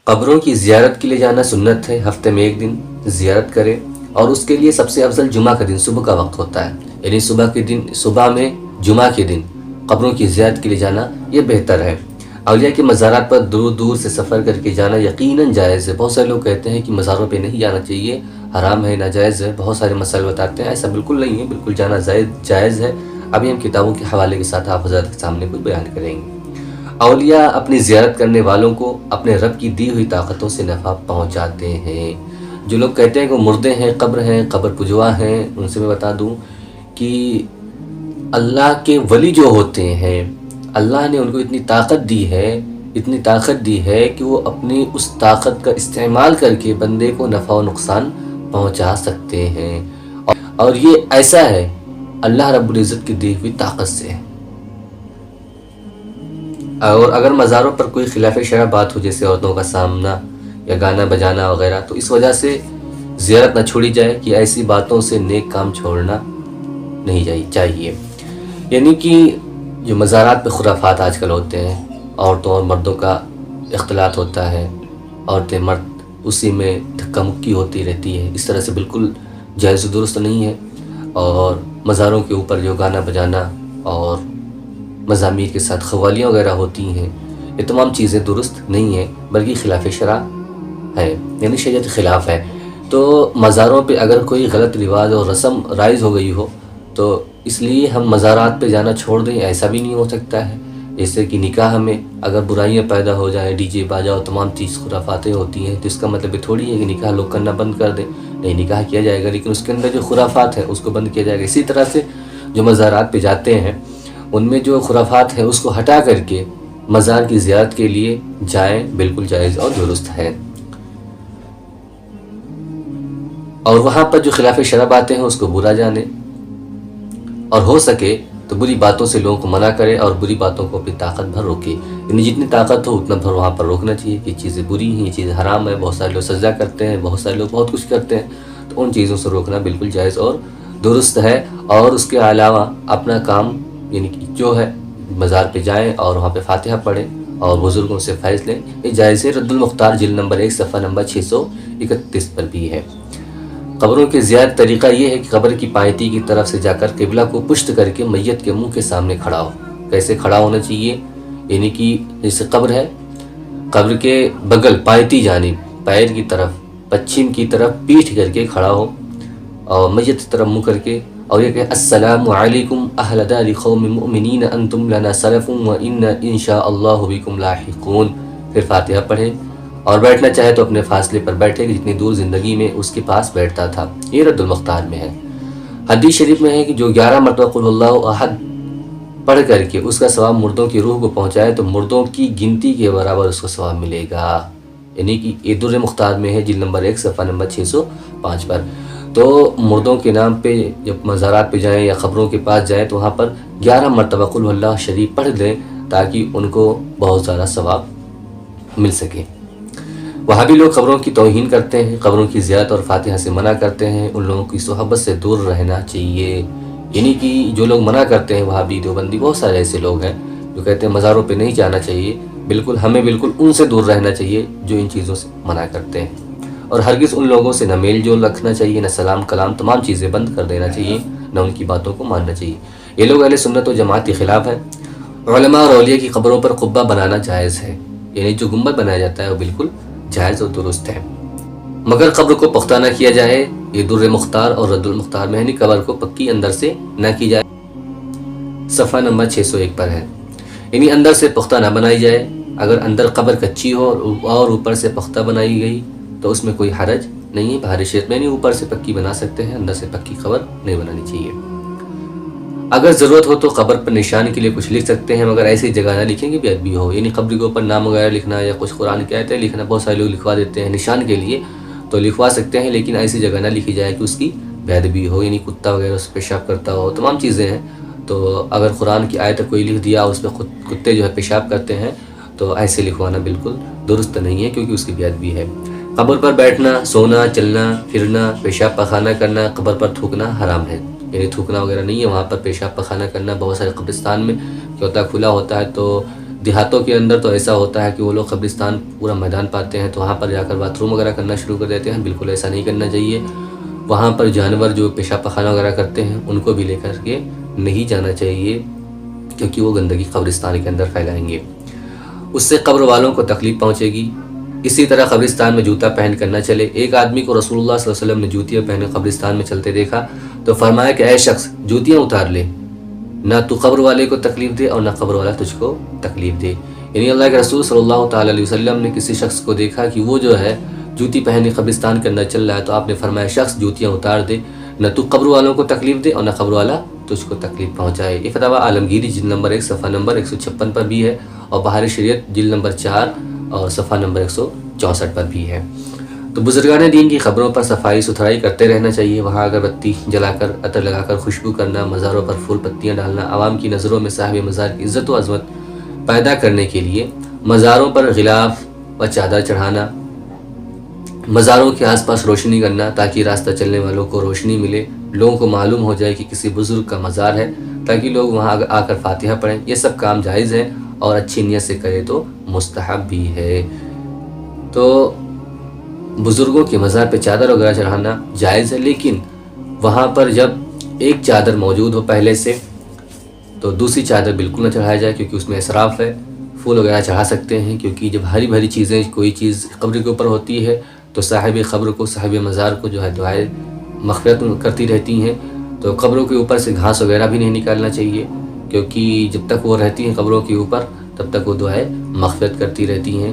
قبروں کی زیارت کے لیے جانا سنت ہے، ہفتے میں ایک دن زیارت کرے، اور اس کے لیے سب سے افضل جمعہ کا دن صبح کا وقت ہوتا ہے، یعنی صبح میں جمعہ کے دن قبروں کی زیارت کے لیے جانا یہ بہتر ہے۔ اولیاء کے مزارات پر دور دور سے سفر کر کے جانا یقیناً جائز ہے۔ بہت سارے لوگ کہتے ہیں کہ مزاروں پہ نہیں جانا چاہیے، حرام ہے، ناجائز ہے، بہت سارے مسائل بتاتے ہیں، ایسا بالکل نہیں ہے، بالکل جانا جائز ہے۔ ابھی ہم کتابوں کے حوالے کے ساتھ آپ حضرات کے سامنے کوئی بیان کریں گے۔ اولیاء اپنی زیارت کرنے والوں کو اپنے رب کی دی ہوئی طاقتوں سے نفع پہنچاتے ہیں۔ جو لوگ کہتے ہیں کہ وہ مردے ہیں، قبر پجوا ہیں، ان سے میں بتا دوں کہ اللہ کے ولی جو ہوتے ہیں، اللہ نے ان کو اتنی طاقت دی ہے کہ وہ اپنی اس طاقت کا استعمال کر کے بندے کو نفع و نقصان پہنچا سکتے ہیں، اور یہ ایسا ہے اللہ رب العزت کی دی ہوئی طاقت سے۔ اور اگر مزاروں پر کوئی خلاف شرع بات ہو، جیسے عورتوں کا سامنا یا گانا بجانا وغیرہ، تو اس وجہ سے زیارت نہ چھوڑی جائے کہ ایسی باتوں سے نیک کام چھوڑنا نہیں چاہیے۔ یعنی کہ جو مزارات پہ خرافات آج کل ہوتے ہیں، عورتوں اور مردوں کا اختلاط ہوتا ہے، عورتیں مرد اسی میں دھکا مکی ہوتی رہتی ہے، اس طرح سے بالکل جائز و درست نہیں ہے۔ اور مزاروں کے اوپر جو گانا بجانا اور مزامیر کے ساتھ قوالیاں وغیرہ ہوتی ہیں، یہ تمام چیزیں درست نہیں ہیں، بلکہ خلاف شرع ہے، یعنی شریعت خلاف ہے۔ تو مزاروں پہ اگر کوئی غلط رواج اور رسم رائج ہو گئی ہو تو اس لیے ہم مزارات پہ جانا چھوڑ دیں، ایسا بھی نہیں ہو سکتا ہے۔ جیسے کہ نکاح میں اگر برائیاں پیدا ہو جائیں، ڈی جے باجا اور تمام چیز خرافاتیں ہوتی ہیں، تو اس کا مطلب یہ تھوڑی ہے کہ نکاح لوگ کرنا بند کر دیں، نہیں، نکاح کیا جائے گا، لیکن اس کے اندر جو خرافات ہیں اس کو بند کیا جائے گا۔ اسی طرح سے جو مزارات پہ جاتے ہیں ان میں جو خرافات ہیں اس کو ہٹا کر کے مزار کی زیارت کے لیے جائیں، بالکل جائز اور درست ہے۔ اور وہاں پر جو خلاف شرع باتیں ہیں اس کو برا جانے، اور ہو سکے تو بری باتوں سے لوگوں کو منع کرے، اور بری باتوں کو اپنی طاقت بھر روکے، یعنی جتنی طاقت ہو اتنا بھر وہاں پر روکنا چاہیے کہ یہ چیزیں بری ہیں، یہ چیزیں حرام ہے۔ بہت سارے لوگ سجدہ کرتے ہیں، بہت سارے لوگ بہت کچھ کرتے ہیں، تو ان چیزوں سے روکنا بالکل جائز اور درست ہے۔ اور اس کے علاوہ اپنا کام، یعنی کہ جو ہے مزار پہ جائیں اور وہاں پہ فاتحہ پڑھیں اور بزرگوں سے فیض لیں، یہ جائز ہے۔ رد المختار جلد نمبر 1 صفحہ نمبر 631 پر بھی ہے۔ قبروں کے زیارت طریقہ یہ ہے کہ قبر کی پائیتی کی طرف سے جا کر قبلہ کو پشت کر کے میت کے منہ کے سامنے کھڑا ہو۔ کیسے کھڑا ہونا چاہیے؟ یعنی کہ جیسے قبر ہے، قبر کے بغل پائیتی جانب، پیر کی طرف، پچھم کی طرف پیٹھ کر کے کھڑا ہو، اور میت کی طرف منہ کر کے، اور یہ کہ السلام علیکم اہل دار قوم مؤمنین انتم لنا سلف وان انشاء اللہ بکم لاحقون۔ پھر فاتحہ پڑھے، اور بیٹھنا چاہے تو اپنے فاصلے پر بیٹھے کہ جتنی دور زندگی میں اس کے پاس بیٹھتا تھا۔ یہ رد المختار میں ہے۔ حدیث شریف میں ہے کہ جو 11 مرتبہ قل اللہ احد پڑھ کر کے اس کا ثواب مردوں کی روح کو پہنچائے تو مردوں کی گنتی کے برابر اس کو ثواب ملے گا، یعنی کہ یہ در مختار میں ہے، جلد نمبر 1 صفحہ نمبر 605 پر۔ تو مردوں کے نام پہ جب مزارات پہ جائیں یا قبروں کے پاس جائیں تو وہاں پر 11 مرتبہ قل اللہ شریف پڑھ دیں تاکہ ان کو بہت زیادہ ثواب مل سکے۔ وہاں بھی لوگ قبروں کی توہین کرتے ہیں، قبروں کی زیارت اور فاتحہ سے منع کرتے ہیں، ان لوگوں کی صحبت سے دور رہنا چاہیے۔ یعنی کہ جو لوگ منع کرتے ہیں، وہاں بھی دیوبندی بہت سارے ایسے لوگ ہیں جو کہتے ہیں مزاروں پہ نہیں جانا چاہیے، ہمیں بالکل ان سے دور رہنا چاہیے جو ان چیزوں سے منع کرتے ہیں، اور ہرگز ان لوگوں سے نہ میل جول رکھنا چاہیے، نہ سلام کلام، تمام چیزیں بند کر دینا چاہیے، نہ ان کی باتوں کو ماننا چاہیے۔ یہ لوگ اہل سنت و جماعت کے خلاف ہے۔ علماء اور اولیاء کی قبروں پر قبہ بنانا جائز ہے، یعنی جو گنبد بنایا جاتا ہے وہ بالکل جائز اور درست ہے، مگر قبر کو پختہ نہ کیا جائے۔ یہ در مختار اور رد المختار میں، یعنی قبر کو پکی اندر سے نہ کی جائے، صفحہ نمبر 601 پر ہے، یعنی اندر سے پختہ نہ بنائی جائے۔ اگر اندر قبر کچی ہو اور اوپر سے پختہ بنائی گئی تو اس میں کوئی حرج نہیں ہے، بہار شریعت میں، یعنی اوپر سے پکی بنا سکتے ہیں، اندر سے پکی قبر نہیں بنانی چاہیے۔ اگر ضرورت ہو تو قبر پر نشان کے لیے کچھ لکھ سکتے ہیں، مگر ایسی جگہ نہ لکھیں گے بھی ادبی ہو، یعنی قبر کے اوپر نام وغیرہ لکھنا یا کچھ قرآن کی آیتیں لکھنا، بہت سارے لوگ لکھوا دیتے ہیں نشان کے لیے، تو لکھوا سکتے ہیں، لیکن ایسی جگہ نہ لکھی جائے کہ اس کی بے ادبی ہو، یعنی کتا وغیرہ اس پہ پیشاب کرتا ہو، تمام چیزیں ہیں۔ تو اگر قرآن کی آیت کوئی لکھ دیا اس پہ کتے جو ہے پیشاب کرتے ہیں تو ایسے لکھوانا بالکل درست نہیں ہے، کیونکہ اس کی بے ادبی ہے۔ قبر پر بیٹھنا، سونا، چلنا پھرنا، پیشاب پخانہ کرنا، قبر پر تھوکنا حرام ہے، یعنی تھوکنا وغیرہ نہیں ہے وہاں پر، پیشاب پخانہ کرنا۔ بہت سارے قبرستان میں کیا ہوتا ہے، کھلا ہوتا ہے تو دیہاتوں کے اندر تو ایسا ہوتا ہے کہ وہ لوگ قبرستان پورا میدان پاتے ہیں تو وہاں پر جا کر باتھ روم وغیرہ کرنا شروع کر دیتے ہیں. بالکل ایسا نہیں کرنا چاہیے. وہاں پر جانور جو پیشاب پخانہ وغیرہ کرتے ہیں ان کو بھی لے کر کے نہیں جانا چاہیے کیونکہ وہ گندگی قبرستان کے اندر پھیلائیں گے. اس سے قبر والوں کو تکلیف پہنچے گی. اسی طرح قبرستان میں جوتا پہن کر نہ چلے. ایک آدمی کو رسول اللہ صلی اللہ علیہ وسلم نے جوتیاں پہنے قبرستان میں چلتے دیکھا تو فرمایا کہ اے شخص جوتیاں اتار لے, نہ تو قبر والے کو تکلیف دے اور نہ قبر والا تجھ کو تکلیف دے. یعنی اللہ کے رسول صلی اللہ تعالیٰ علیہ وسلم نے کسی شخص کو دیکھا کہ وہ جو ہے جوتی پہنے قبرستان کے اندر چل رہا ہے تو آپ نے فرمایا شخص جوتیاں اتار دے, نہ تو قبر والوں کو تکلیف دے اور نہ قبر والا تجھ کو تکلیف پہنچائے. یہ فتاویٰ عالمگیری جلد نمبر 1 صفحہ نمبر 156 پر بھی ہے اور بہار شریعت جلد نمبر 4 اور صفحہ نمبر 164 پر بھی ہے. تو بزرگان دین کی قبروں پر صفائی ستھرائی کرتے رہنا چاہیے. وہاں اگر بتی جلا کر عطر لگا کر خوشبو کرنا, مزاروں پر پھول پتیاں ڈالنا, عوام کی نظروں میں صاحب مزار کی عزت و عظمت پیدا کرنے کے لیے مزاروں پر غلاف و چادر چڑھانا, مزاروں کے آس پاس روشنی کرنا تاکہ راستہ چلنے والوں کو روشنی ملے, لوگوں کو معلوم ہو جائے کہ کسی بزرگ کا مزار ہے تاکہ لوگ وہاں آ کر فاتحہ پڑھیں. یہ سب کام جائز ہیں اور اچھی نیت سے کرے تو مستحب بھی ہے. تو بزرگوں کے مزار پہ چادر وغیرہ چڑھانا جائز ہے, لیکن وہاں پر جب ایک چادر موجود ہو پہلے سے تو دوسری چادر بالکل نہ چڑھایا جائے کیونکہ اس میں اسراف ہے. پھول وغیرہ چڑھا سکتے ہیں کیونکہ جب ہری بھری چیزیں کوئی چیز قبر کے اوپر ہوتی ہے تو صاحب قبر کو, صاحب مزار کو جو ہے دعائیں مغفرت کرتی رہتی ہیں. تو قبروں کے اوپر سے گھاس وغیرہ بھی نہیں نکالنا چاہیے کیونکہ جب تک وہ رہتی ہیں قبروں کے اوپر تب تک وہ دعائیں مغفرت کرتی رہتی ہیں.